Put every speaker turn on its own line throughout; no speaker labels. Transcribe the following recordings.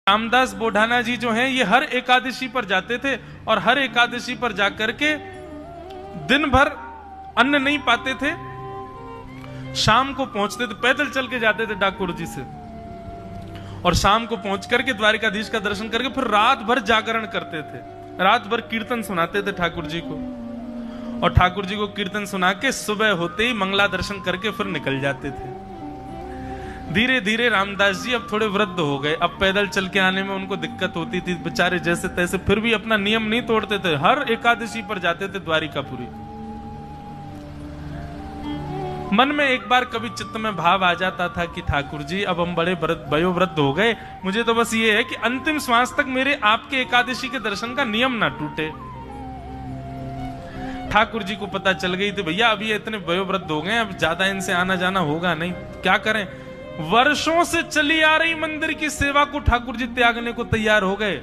रामदास बोढ़ाना जी जो हैं ये हर एकादशी पर जाते थे और हर एकादशी पर जाकर के दिन भर अन्न नहीं पाते थे, शाम को पहुंचते थे, पैदल चल के जाते थे ठाकुर जी से, और शाम को पहुंच करके द्वारिकाधीश का दर्शन करके फिर रात भर जागरण करते थे, रात भर कीर्तन सुनाते थे ठाकुर जी को, और ठाकुर जी को कीर्तन सुना के सुबह होते ही मंगला दर्शन करके फिर निकल जाते थे। धीरे धीरे रामदास जी अब थोड़े वृद्ध हो गए, अब पैदल चल के आने में उनको दिक्कत होती थी बेचारे, जैसे तैसे फिर भी अपना नियम नहीं तोड़ते थे, हर एकादशी पर जाते थे द्वारिकापुरी। मन में एक बार कभी चित्त में भाव आ जाता था कि ठाकुर जी अब हम बड़े वयोवृद्ध हो गए, मुझे तो बस ये है कि अंतिम श्वास तक मेरे आपके एकादशी के दर्शन का नियम ना टूटे। ठाकुर जी को पता चल गई थी भैया अब ये इतने वयोवृद्ध हो गए, अब ज्यादा इनसे आना जाना होगा नहीं, क्या करें। वर्षों से चली आ रही मंदिर की सेवा को ठाकुर जी त्यागने को तैयार हो गए।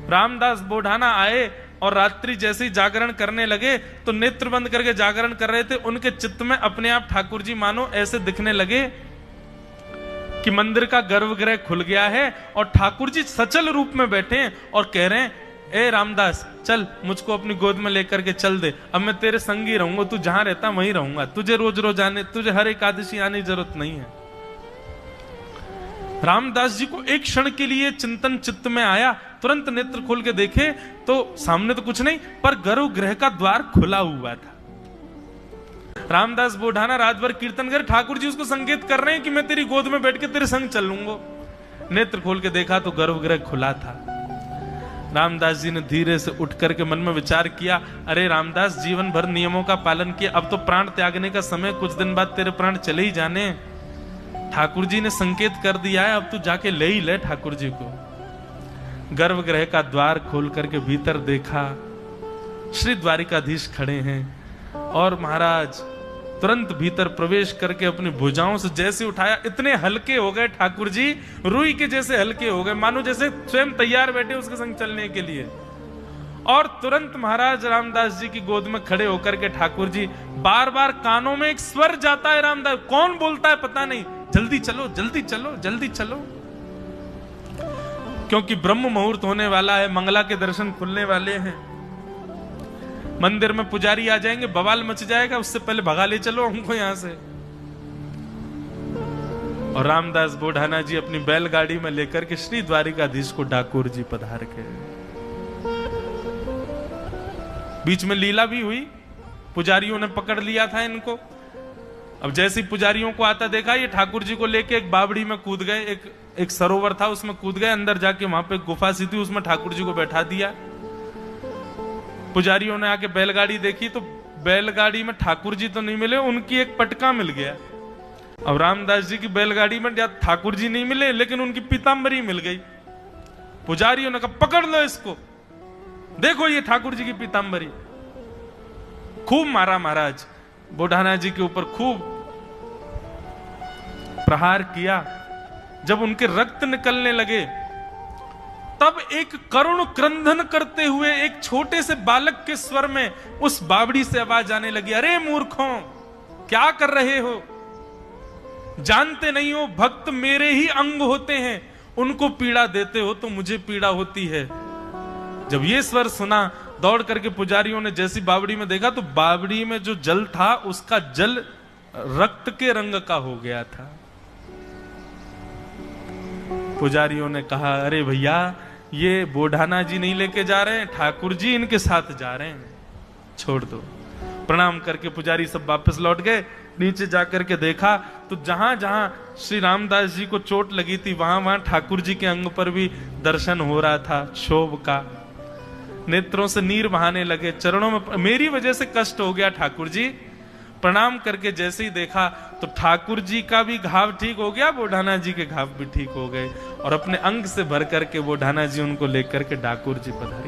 रामदास बोढ़ाना आए और रात्रि जैसे ही जागरण करने लगे तो नेत्र बंद करके जागरण कर रहे थे, उनके चित्त में अपने आप ठाकुर जी मानो ऐसे दिखने लगे कि मंदिर का गर्भगृह खुल गया है और ठाकुर जी सचल रूप में बैठे हैं और कह रहे हैं ए रामदास चल मुझको अपनी गोद में लेकर के चल दे, अब मैं तेरे संग ही रहूंगा, तू जहां रहता वहीं रहूंगा, तुझे रोज रोज आने, तुझे हर एकादशी आने की जरूरत नहीं है। रामदास जी को एक क्षण के लिए चिंतन चित्त में आया, तुरंत नेत्र खोल के देखे तो सामने तो कुछ नहीं पर गर्भगृह का द्वार खुला हुआ था। रामदास बोढ़ाना रात भर कीर्तन कर, ठाकुर जी उसको संकेत कर रहे हैं कि मैं तेरी गोद में बैठ के तेरे संग चल लूंगा। नेत्र खोल के देखा तो गर्भगृह खुला था। रामदास जी ने धीरे से उठ करके मन में विचार किया, अरे रामदास जीवन भर नियमों का पालन किया, अब तो प्राण त्यागने का समय, कुछ दिन बाद तेरे प्राण चले ही जाने, ठाकुर जी ने संकेत कर दिया है, अब तू जाके ले ही ले ठाकुर जी को। गर्भगृह का द्वार खोल करके भीतर देखा, श्री द्वारिकाधीश खड़े हैं और महाराज तुरंत भीतर प्रवेश करके अपनी भुजाओं से जैसे उठाया, इतने हल्के हो गए ठाकुर जी, रुई के जैसे हल्के हो गए, मानो जैसे स्वयं तैयार बैठे उसके संग चलने के लिए। और तुरंत महाराज रामदास जी की गोद में खड़े होकर के ठाकुर जी, बार बार कानों में एक स्वर जाता है, रामदास कौन बोलता है पता नहीं, जल्दी चलो जल्दी चलो जल्दी चलो, क्योंकि ब्रह्म मुहूर्त होने वाला है, मंगला के दर्शन खुलने वाले हैं, मंदिर में पुजारी आ जाएंगे, बवाल मच जाएगा, उससे पहले भगा ले चलो हमको यहां से। और रामदास बोढ़ाना जी अपनी बैलगाड़ी में लेकर के श्री द्वारिकाधीश को ठाकुर जी पधार के। बीच में लीला भी हुई, पुजारियों ने पकड़ लिया था इनको, अब जैसे ही पुजारियों को आता देखा, ये ठाकुर जी को लेके एक बावड़ी में कूद गए, एक सरोवर था उसमें कूद गए, अंदर जाके वहां पे गुफा सी थी उसमें ठाकुर जी को बैठा दिया। पुजारियों ने आके बैलगाड़ी देखी तो बैलगाड़ी में ठाकुर जी तो नहीं मिले, उनकी एक पटका मिल गया। अब रामदास जी की बैलगाड़ी में ठाकुर जी नहीं मिले लेकिन उनकी पीतांबरी मिल गई। पुजारियों ने कहा पकड़ लो इसको, देखो ये ठाकुर जी की पीतांबरी। खूब मारा महाराज बोढ़ाना जी के ऊपर, खूब प्रहार किया। जब उनके रक्त निकलने लगे तब एक करुण क्रंदन करते हुए एक छोटे से बालक के स्वर में उस बावड़ी से आवाज आने लगी, अरे मूर्खों क्या कर रहे हो, जानते नहीं हो भक्त मेरे ही अंग होते हैं, उनको पीड़ा देते हो तो मुझे पीड़ा होती है। जब ये स्वर सुना दौड़ करके पुजारियों ने जैसी बावड़ी में देखा तो बावड़ी में जो जल था उसका जल रक्त के रंग का हो गया था। पुजारियों ने कहा अरे भैया ये बोढ़ाना जी नहीं लेके जा रहे हैं, ठाकुर जी इनके साथ जा रहे हैं, छोड़ दो। प्रणाम करके पुजारी सब वापस लौट गए। नीचे जाकर के देखा तो जहां जहां श्री रामदास जी को चोट लगी थी वहां वहां ठाकुर जी के अंग पर भी दर्शन हो रहा था क्षोभ का। नेत्रों से नीर बहाने लगे, चरणों में मेरी वजह से कष्ट हो गया ठाकुर जी। प्रणाम करके जैसे ही देखा तो ठाकुर जी का भी घाव ठीक हो गया, बोढ़ाना जी के घाव भी ठीक हो गए और अपने अंग से भर करके बोढ़ाना जी उनको लेकर के ठाकुर जी पधारे।